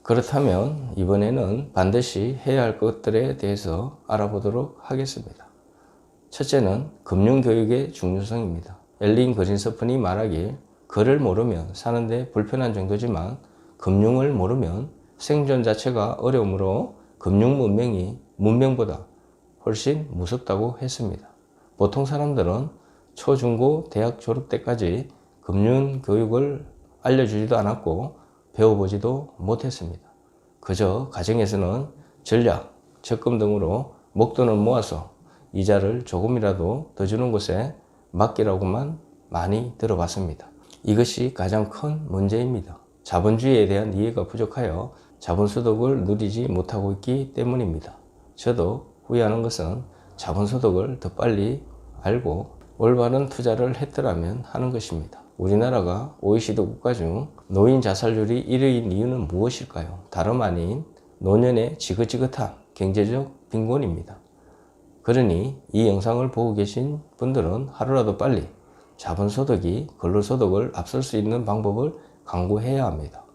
그렇다면 이번에는 반드시 해야 할 것들에 대해서 알아보도록 하겠습니다. 첫째는 금융교육의 중요성입니다. 엘린 그린서픈이 말하길 글을 모르면 사는데 불편한 정도지만 금융을 모르면 생존 자체가 어려우므로 금융 문명이 문명보다 훨씬 무섭다고 했습니다. 보통 사람들은 초, 중, 고, 대학 졸업 때까지 금융교육을 알려주지도 않았고 배워보지도 못했습니다. 그저 가정에서는 전략, 적금 등으로 목돈을 모아서 이자를 조금이라도 더 주는 곳에 맡기라고만 많이 들어봤습니다. 이것이 가장 큰 문제입니다. 자본주의에 대한 이해가 부족하여 자본소득을 누리지 못하고 있기 때문입니다. 저도 후회하는 것은 자본소득을 더 빨리 알고 올바른 투자를 했더라면 하는 것입니다. 우리나라가 OECD 국가 중 노인 자살률이 1위인 이유는 무엇일까요? 다름 아닌 노년의 지긋지긋한 경제적 빈곤입니다. 그러니 이 영상을 보고 계신 분들은 하루라도 빨리 자본소득이 근로소득을 앞설 수 있는 방법을 강구해야 합니다.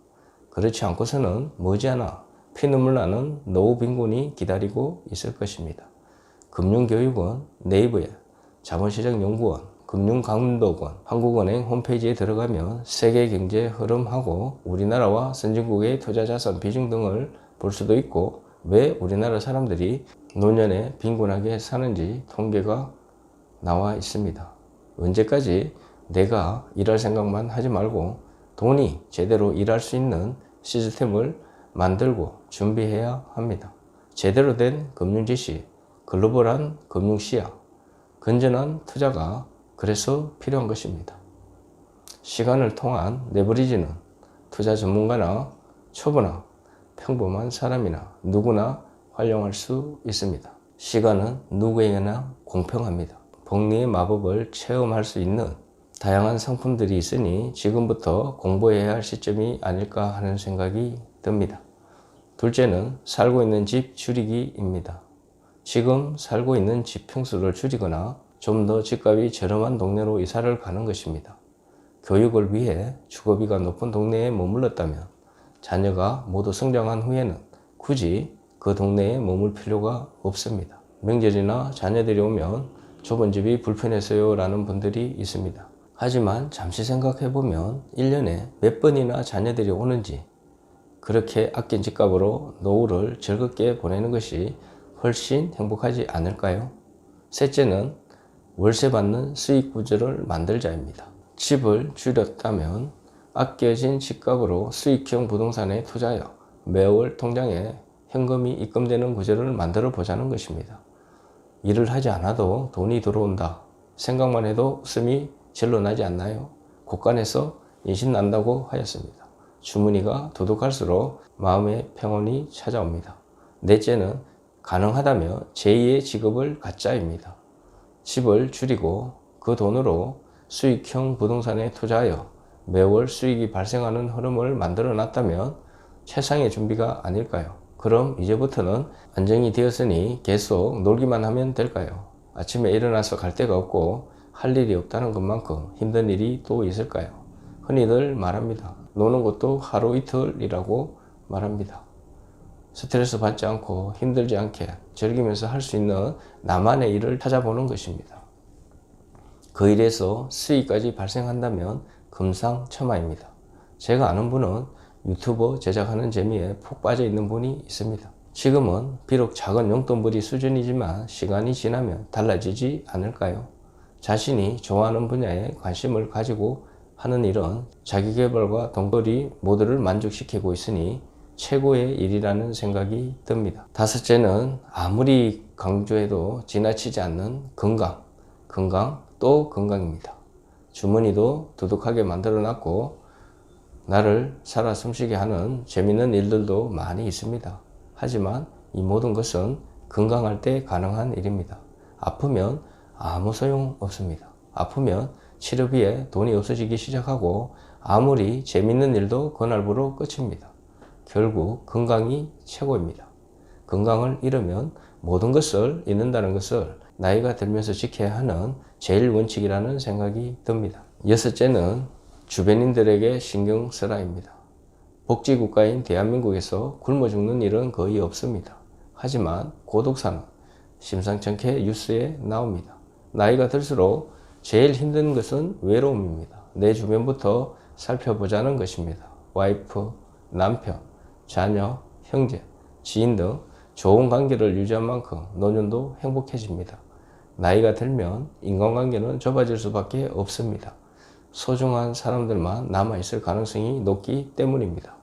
그렇지 않고서는 머지않아 피눈물 나는 노후 빈곤이 기다리고 있을 것입니다. 금융교육은 네이버에 자본시장연구원, 금융감독원, 한국은행 홈페이지에 들어가면 세계 경제 흐름하고 우리나라와 선진국의 투자자산 비중 등을 볼 수도 있고 왜 우리나라 사람들이 노년에 빈곤하게 사는지 통계가 나와 있습니다. 언제까지 내가 일할 생각만 하지 말고 돈이 제대로 일할 수 있는 시스템을 만들고 준비해야 합니다. 제대로 된 금융지식, 글로벌한 금융시야, 건전한 투자가 그래서 필요한 것입니다. 시간을 통한 레버리지는 투자 전문가나 초보나 평범한 사람이나 누구나 활용할 수 있습니다. 시간은 누구에게나 공평합니다. 복리의 마법을 체험할 수 있는 다양한 상품들이 있으니 지금부터 공부해야 할 시점이 아닐까 하는 생각이 듭니다. 둘째는 살고 있는 집 줄이기입니다. 지금 살고 있는 집 평수를 줄이거나 좀 더 집값이 저렴한 동네로 이사를 가는 것입니다. 교육을 위해 주거비가 높은 동네에 머물렀다면 자녀가 모두 성장한 후에는 굳이 그 동네에 머물 필요가 없습니다. 명절이나 자녀들이 오면 좁은 집이 불편해서요 라는 분들이 있습니다. 하지만 잠시 생각해보면 1년에 몇 번이나 자녀들이 오는지 그렇게 아낀 집값으로 노후를 즐겁게 보내는 것이 훨씬 행복하지 않을까요? 셋째는 월세 받는 수익 구조를 만들자입니다. 집을 줄였다면 아껴진 집값으로 수익형 부동산에 투자하여 매월 통장에 현금이 입금되는 구조를 만들어 보자는 것입니다. 일을 하지 않아도 돈이 들어온다 생각만 해도 웃음이 절로 나지 않나요? 곳간에서 인신 난다고 하였습니다. 주머니가 두둑할수록 마음의 평온이 찾아옵니다. 넷째는 가능하다면 제2의 직업을 갖자입니다. 집을 줄이고 그 돈으로 수익형 부동산에 투자하여 매월 수익이 발생하는 흐름을 만들어 놨다면 최상의 준비가 아닐까요? 그럼 이제부터는 안정이 되었으니 계속 놀기만 하면 될까요? 아침에 일어나서 갈 데가 없고 할 일이 없다는 것만큼 힘든 일이 또 있을까요? 흔히들 말합니다. 노는 것도 하루 이틀이라고 말합니다. 스트레스 받지 않고 힘들지 않게 즐기면서 할 수 있는 나만의 일을 찾아보는 것입니다. 그 일에서 수익까지 발생한다면 금상첨화입니다. 제가 아는 분은 유튜버 제작하는 재미에 푹 빠져 있는 분이 있습니다. 지금은 비록 작은 용돈벌이 수준이지만 시간이 지나면 달라지지 않을까요? 자신이 좋아하는 분야에 관심을 가지고 하는 일은 자기계발과 동거리 모두를 만족시키고 있으니 최고의 일이라는 생각이 듭니다. 다섯째는 아무리 강조해도 지나치지 않는 건강, 또 건강입니다. 주머니도 두둑하게 만들어 놨고 나를 살아 숨쉬게 하는 재밌는 일들도 많이 있습니다. 하지만 이 모든 것은 건강할 때 가능한 일입니다. 아프면 아무 소용 없습니다. 아프면 치료비에 돈이 없어지기 시작하고 아무리 재밌는 일도 그날부로 끝입니다. 결국 건강이 최고입니다. 건강을 잃으면 모든 것을 잃는다는 것을 나이가 들면서 지켜야 하는 제일 원칙이라는 생각이 듭니다. 여섯째는 주변인들에게 신경 쓰라입니다. 복지국가인 대한민국에서 굶어 죽는 일은 거의 없습니다. 하지만 고독사는 심상찮게 뉴스에 나옵니다. 나이가 들수록 제일 힘든 것은 외로움입니다. 내 주변부터 살펴보자는 것입니다. 와이프, 남편, 자녀, 형제, 지인 등 좋은 관계를 유지한 만큼 노년도 행복해집니다. 나이가 들면 인간관계는 좁아질 수밖에 없습니다. 소중한 사람들만 남아있을 가능성이 높기 때문입니다.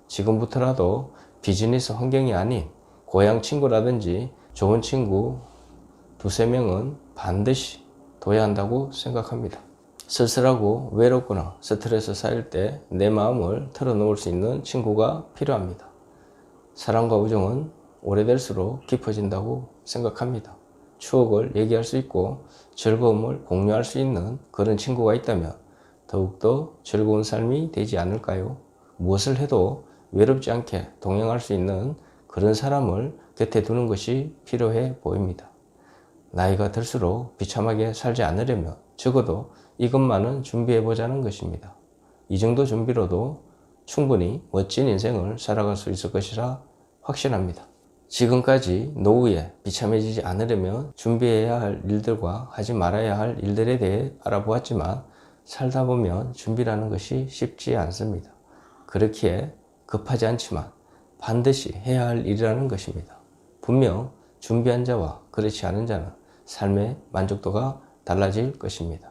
지금부터라도 비즈니스 환경이 아닌 고향 친구라든지 좋은 친구 두세 명은 반드시 둬야 한다고 생각합니다. 쓸쓸하고 외롭거나 스트레스 쌓일 때 내 마음을 털어놓을 수 있는 친구가 필요합니다. 사랑과 우정은 오래될수록 깊어진다고 생각합니다. 추억을 얘기할 수 있고 즐거움을 공유할 수 있는 그런 친구가 있다면 더욱더 즐거운 삶이 되지 않을까요? 무엇을 해도 외롭지 않게 동행할 수 있는 그런 사람을 곁에 두는 것이 필요해 보입니다. 나이가 들수록 비참하게 살지 않으려면 적어도 이것만은 준비해 보자는 것입니다. 이 정도 준비로도 충분히 멋진 인생을 살아갈 수 있을 것이라 확신합니다. 지금까지 노후에 비참해지지 않으려면 준비해야 할 일들과 하지 말아야 할 일들에 대해 알아보았지만 살다 보면 준비라는 것이 쉽지 않습니다. 그렇기에 급하지 않지만 반드시 해야 할 일이라는 것입니다. 분명 준비한 자와 그렇지 않은 자는 삶의 만족도가 달라질 것입니다.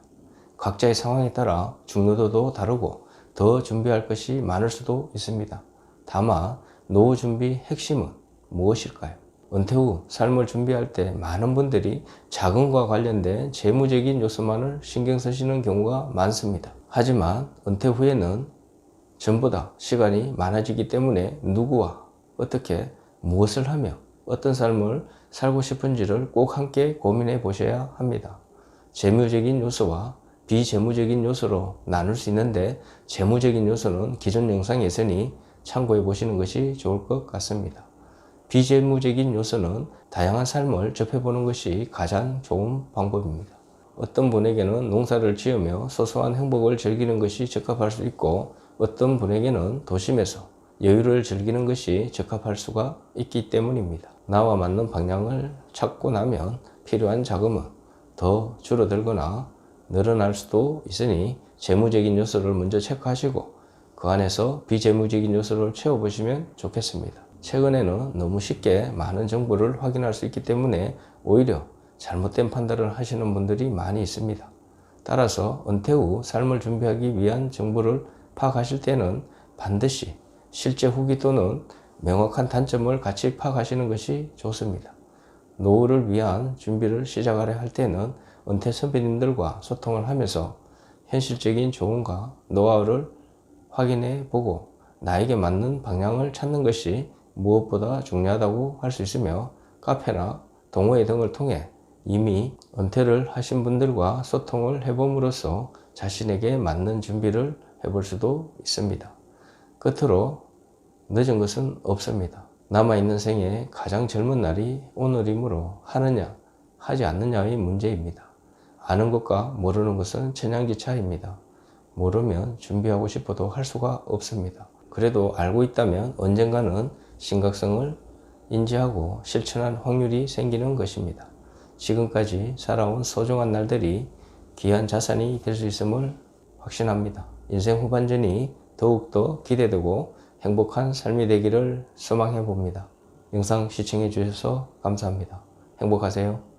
각자의 상황에 따라 중요도도 다르고 더 준비할 것이 많을 수도 있습니다. 다만 노후 준비 핵심은 무엇일까요? 은퇴 후 삶을 준비할 때 많은 분들이 자금과 관련된 재무적인 요소만을 신경 쓰시는 경우가 많습니다. 하지만 은퇴 후에는 전보다 시간이 많아지기 때문에 누구와 어떻게 무엇을 하며 어떤 삶을 살고 싶은지를 꼭 함께 고민해 보셔야 합니다. 재무적인 요소와 비재무적인 요소로 나눌 수 있는데 재무적인 요소는 기존 영상에 있으니 참고해 보시는 것이 좋을 것 같습니다. 비재무적인 요소는 다양한 삶을 접해보는 것이 가장 좋은 방법입니다. 어떤 분에게는 농사를 지으며 소소한 행복을 즐기는 것이 적합할 수 있고 어떤 분에게는 도심에서 여유를 즐기는 것이 적합할 수가 있기 때문입니다. 나와 맞는 방향을 찾고 나면 필요한 자금은 더 줄어들거나 늘어날 수도 있으니 재무적인 요소를 먼저 체크하시고 그 안에서 비재무적인 요소를 채워보시면 좋겠습니다. 최근에는 너무 쉽게 많은 정보를 확인할 수 있기 때문에 오히려 잘못된 판단을 하시는 분들이 많이 있습니다. 따라서 은퇴 후 삶을 준비하기 위한 정보를 파악하실 때는 반드시 실제 후기 또는 명확한 단점을 같이 파악하시는 것이 좋습니다. 노후를 위한 준비를 시작하려 할 때는 은퇴 선배님들과 소통을 하면서 현실적인 조언과 노하우를 확인해 보고 나에게 맞는 방향을 찾는 것이 무엇보다 중요하다고 할 수 있으며 카페나 동호회 등을 통해 이미 은퇴를 하신 분들과 소통을 해봄으로써 자신에게 맞는 준비를 해볼 수도 있습니다. 끝으로 늦은 것은 없습니다. 남아있는 생에 가장 젊은 날이 오늘이므로 하느냐 하지 않느냐의 문제입니다. 아는 것과 모르는 것은 천양지 차이입니다. 모르면 준비하고 싶어도 할 수가 없습니다. 그래도 알고 있다면 언젠가는 심각성을 인지하고 실천할 확률이 생기는 것입니다. 지금까지 살아온 소중한 날들이 귀한 자산이 될 수 있음을 확신합니다. 인생 후반전이 더욱더 기대되고 행복한 삶이 되기를 소망해 봅니다. 영상 시청해 주셔서 감사합니다. 행복하세요.